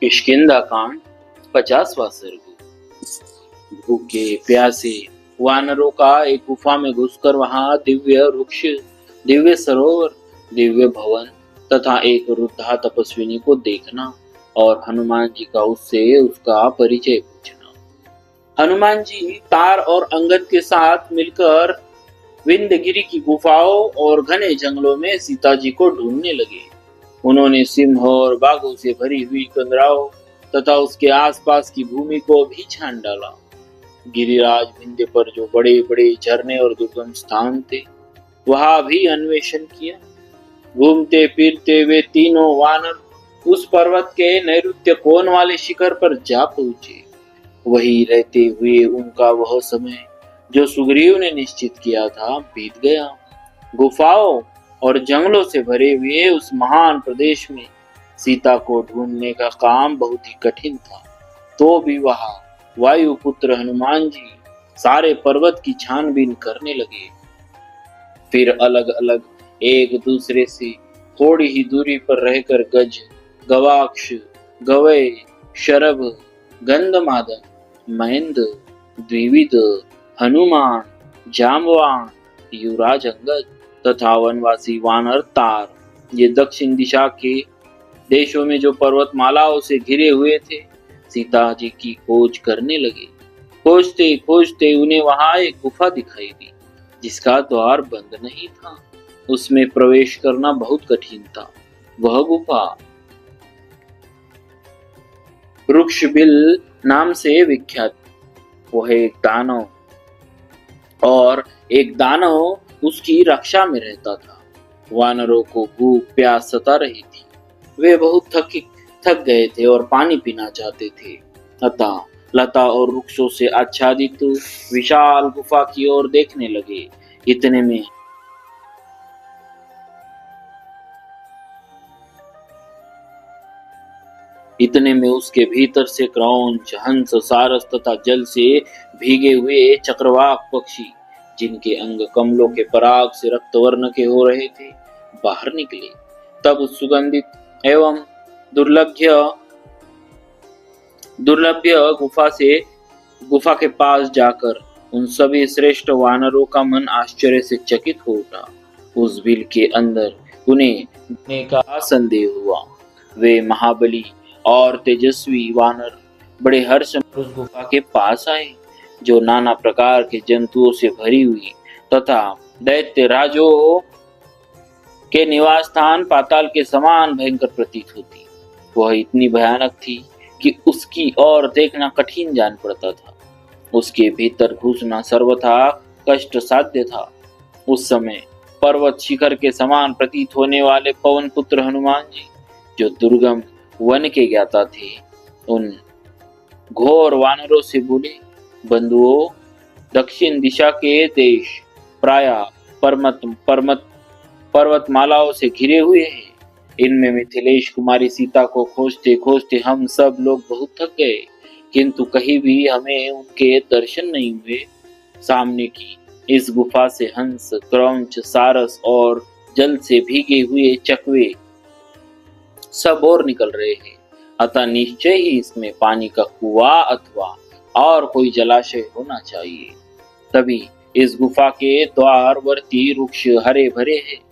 किष्किंधा कांड 50वां सर्ग। भूखे प्यासे वानरों का एक गुफा में घुसकर वहां दिव्य वृक्ष, दिव्य सरोवर, दिव्य भवन तथा एक वृद्धा तपस्विनी को देखना और हनुमान जी का उससे उसका परिचय पूछना। हनुमान जी तार और अंगद के साथ मिलकर विंध्यगिरि की गुफाओं और घने जंगलों में सीता जी को ढूंढने लगे। उन्होंने सिंह और बाघों से भरी हुई कंदराओं तथा उसके आसपास की भूमि को भी छान डाला। गिरिराज विंध्य पर जो बड़े बड़े झरने और दुर्गम स्थान थे, वहां भी अन्वेषण किया। घूमते फिरते वे तीनों वानर उस पर्वत के नैऋत्य कोण वाले शिखर पर जा पहुंचे। वहीं रहते हुए उनका वह समय जो सुग्रीव ने निश्चित किया था बीत गया। गुफाओं और जंगलों से भरे हुए उस महान प्रदेश में सीता को ढूंढने का काम बहुत ही कठिन था। तो भी वहां वायुपुत्र हनुमान जी सारे पर्वत की छानबीन करने लगे। फिर अलग अलग एक दूसरे से थोड़ी ही दूरी पर रहकर गज, गवाक्ष, गवय, शरभ, गंधमादन, महेंद्र, द्विविद, हनुमान, जाम्बवान, युवराज अंगद तथा वनवासी वानर तार, ये दक्षिण दिशा के देशों में जो पर्वतमालाओं से घिरे हुए थे, सीता जी की खोज करने लगे। खोजते खोजते उन्हें वहां एक गुफा दिखाई दी, जिसका द्वार बंद नहीं था। उसमें प्रवेश करना बहुत कठिन था। वह गुफा वृक्षबिल नाम से विख्यात। वह एक दानव उसकी रक्षा में रहता था। वानरों को भूख प्यास सता रही थी। वे बहुत थक गए थे और पानी पीना चाहते थे। अतः लता और वृक्षों से आच्छादित विशाल गुफा की ओर देखने लगे। इतने में उसके भीतर से क्रौंच, हंस, सारस तथा जल से भीगे हुए चक्रवाक पक्षी, जिनके अंग कमलों के पराग से रक्तवर्ण के हो रहे थे, बाहर निकले। तब उस सुगंधित एवं दुर्लभ्य गुफा के पास जाकर उन सभी श्रेष्ठ वानरों का मन आश्चर्य से चकित हो उठा। उस बिल के अंदर उन्हें का संदेह हुआ। वे महाबली और तेजस्वी वानर बड़े हर्ष उस गुफा के पास आए, जो नाना प्रकार के जंतुओं से भरी हुई तथा दैत्य राजों के निवास स्थान पाताल के समान भयंकर प्रतीत होती। वह इतनी भयानक थी कि उसकी ओर देखना कठिन जान पड़ता था। उसके भीतर घुसना सर्वथा कष्ट साध्य था। उस समय पर्वत शिखर के समान प्रतीत होने वाले पवन पुत्र हनुमान जी, जो दुर्गम वन के ज्ञाता थे, उन घोर वानरों से बोले, बंधुओं, दक्षिण दिशा के देश प्राय पर्वतमालाओं से घिरे हुए हैं। इनमें मिथिलेश कुमारी सीता को खोजते खोजते हम सब लोग बहुत थक गए, किंतु कहीं भी हमें उनके दर्शन नहीं हुए। सामने की इस गुफा से हंस, क्रौंच, सारस और जल से भीगे हुए चकवे सब और निकल रहे हैं। अतः निश्चय ही इसमें पानी का कुआं अथवा और कोई जलाशय होना चाहिए। तभी इस गुफा के द्वारवर्ती वृक्ष हरे भरे हैं।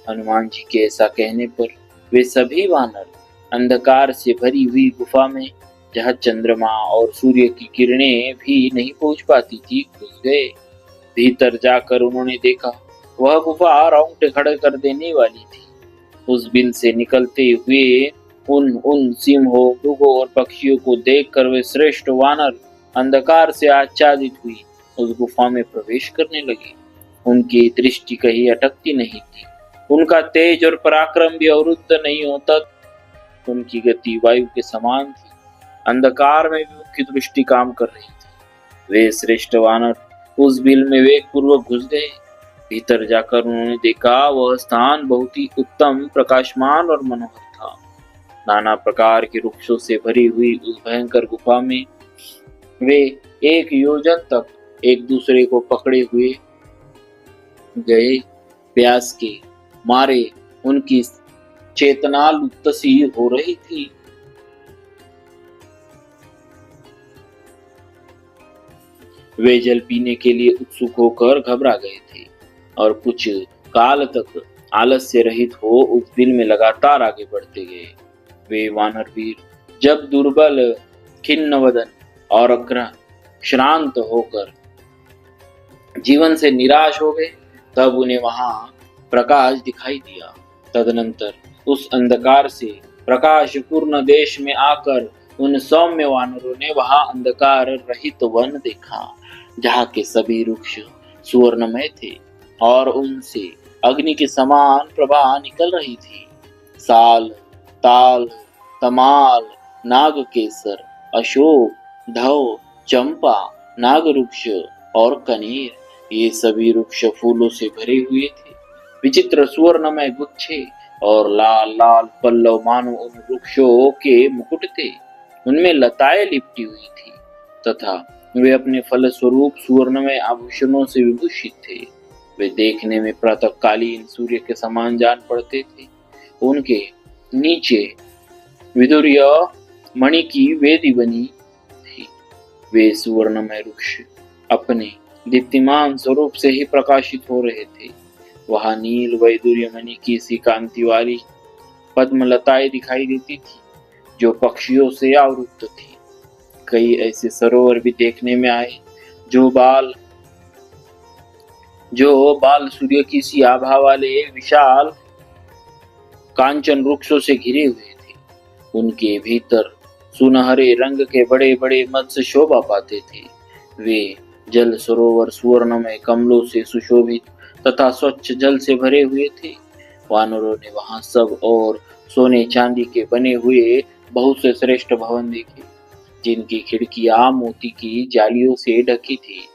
हनुमान जी के ऐसा कहने पर वे सभी वानर अंधकार से भरी हुई गुफा में, जहाँ चंद्रमा और सूर्य की किरणें भी नहीं पहुंच पाती थी, घुस गए। भीतर जाकर उन्होंने देखा, वह गुफा रोंगटे खड़े कर देने वाली थी। उस बिल से निकलते हुए उन सिंहों, मृगों और पक्षियों को देखकर वे श्रेष्ठ वानर अंधकार से आच्छादित हुई उस गुफा में प्रवेश करने लगे। उनकी दृष्टि कहीं अटकती नहीं थी। उनका तेज और पराक्रम भी अवरुद्ध नहीं होता। उनकी गति वायु के समान थी। अंधकार में भी उनकी दृष्टि काम कर रही थी। वे श्रेष्ठ वानर उस बिल में वेग पूर्वक घुस गए। भीतर जाकर उन्होंने देखा, वह स्थान बहुत ही उत्तम, प्रकाशमान और मनोहर था। नाना प्रकार के वृक्षों से भरी हुई उस भयंकर गुफा में वे एक योजन तक एक दूसरे को पकड़े हुए गए। प्यास के मारे उनकी चेतना लुप्त सी हो रही थी। वे जल पीने के लिए उत्सुक होकर घबरा गए थे और कुछ काल तक आलस्य रहित हो उस दिल में लगातार आगे बढ़ते गए। वे वानर वीर जब दुर्बल, खिन्न वदन और श्रांत होकर जीवन से निराश हो गए, तब उन्हें वहां प्रकाश दिखाई दिया। तदनंतर उस अंधकार से प्रकाश पूर्ण देश में आकर उन सौम्य वानरों ने वहां अंधकार रहित वन देखा, जहाँ के सभी वृक्ष सुवर्णमय थे और उनसे अग्नि के समान प्रभा निकल रही थी। साल, ताल, तमाल, नागकेसर, अशोक, ढव, चंपा, नागवृक्ष और कनेर, ये सभी वृक्ष फूलों से भरे हुए थे। विचित्र सुवर्णमय गुच्छे और लाल लाल पल्लव मानो उन वृक्षों के मुकुट थे। उनमें लताएं लिपटी हुई थी तथा वे अपने फल स्वरूप सुवर्णमय आभूषणों से विभूषित थे। वे देखने में प्रातःकालीन सूर्य के समान जान पड़ते थे। उनके नीचे विदुर्य मणि की वेदी बनी थी। वे सुवर्णमय वृक्ष अपने दीप्तिमान स्वरूप से ही प्रकाशित हो रहे थे। वहां नील वैदुर्य मणि की सी कांति वाली पद्मलताएं दिखाई देती थी जो पक्षियों से आवृत थी। कई ऐसे सरोवर भी देखने में आए जो बाल सूर्य की सी आभा वाले विशाल कांचन वृक्षों से घिरे हुए थे। उनके भीतर सुनहरे रंग के बड़े बड़े मत्स्य शोभा पाते थे। वे जल सरोवर सुवर्णमय कमलों से सुशोभित तथा स्वच्छ जल से भरे हुए थे। वानरों ने वहां सब और सोने चांदी के बने हुए बहुत से श्रेष्ठ भवन देखे, जिनकी खिड़कियां मोती की जालियों से ढकी थी।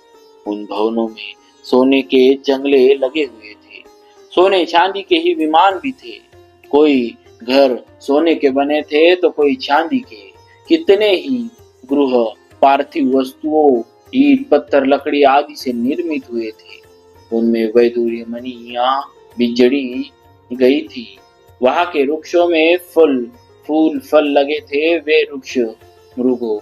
उन भवनों में सोने के जंगले लगे हुए थे। सोने चांदी के ही विमान भी थे। कोई घर सोने के बने थे तो कोई चांदी के। कितने ही गृह पार्थिव वस्तुओं, ईट, पत्थर, लकड़ी आदि से निर्मित हुए थे। उनमें वैदुर्य मणियां भी जड़ी गई थी। वहां के वृक्षों में फूल फल लगे थे। वे वृक्ष मृगों,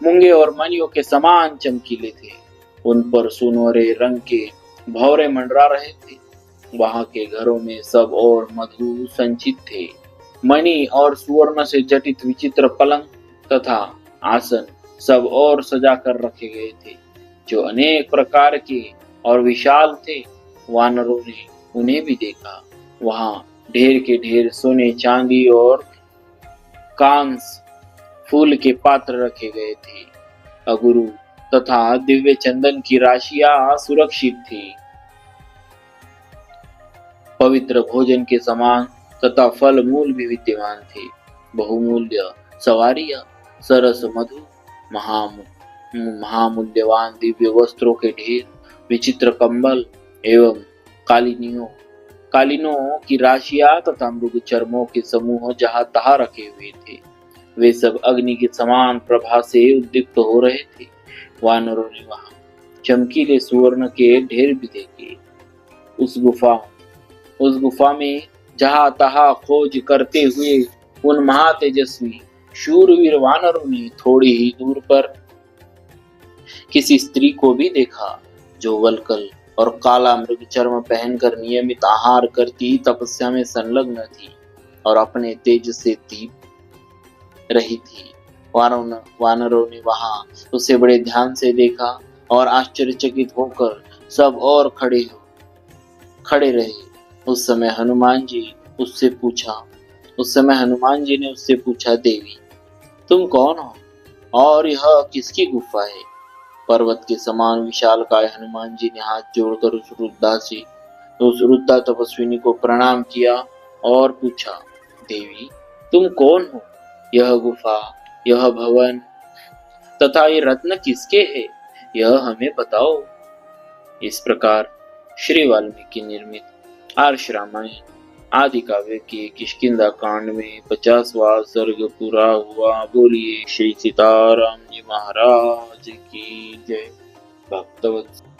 मूंगे और मणियों के समान चमकीले थे। उन पर सुनहरे रंग के भौरे मंडरा रहे थे। वहां के घरों में सब और मधु संचित थे। मणि और सुवर्ण से जटित विचित्र पलंग तथा आसन सब और सजा कर रखे गए थे, जो अनेक प्रकार के और विशाल थे। वानरों ने उन्हें भी देखा। वहां ढेर के ढेर सोने, चांदी और कांस फूल के पात्र रखे गए थे। अगुरु तथा दिव्य चंदन की राशियां सुरक्षित थी। पवित्र भोजन के समान तथा फल मूल भी विद्यमान थे। बहुमूल्य सवारियां, सरस मधु, महामूल्यवान दिव्य वस्त्रों के ढेर, विचित्र कंबल एवं कालीनों की राशियां तथा मृग चर्मों के समूह जहां तहां रखे हुए थे। वे सब अग्नि के समान प्रभा से उद्दीप्त हो रहे थे। वानरों ने वहां चमकीले सुवर्ण के ढेर भी देखे। उस गुफा में जहां तहां खोज करते हुए उन महातेजस्वी शूरवीर वानरों ने थोड़ी ही दूर पर किसी स्त्री को भी देखा, जो वल्कल और काला मृग चर्म पहनकर नियमित आहार करती तपस्या में संलग्न थी और अपने तेज से दीप रही थी। वानरों ने वहां उसे बड़े ध्यान से देखा और आश्चर्यचकित होकर सब और खड़े रहे। उस समय हनुमान जी ने उससे पूछा, देवी तुम कौन हो और यह किसकी गुफा है? पर्वत के समान विशालकाय हनुमान जी ने हाथ जोड़कर उस वृद्धा तपस्विनी को प्रणाम किया और पूछा, देवी तुम कौन हो? यह गुफा, यह भवन तथा ये रत्न किसके हैं? यह हमें बताओ। इस प्रकार श्री वाल्मीकि निर्मित आर्ष रामायण आदि काव्य के किष्किंधा कांड में 50वां सर्ग पूरा हुआ। बोलिए श्री सीताराम जी महाराज की जय। भक्तवत्सल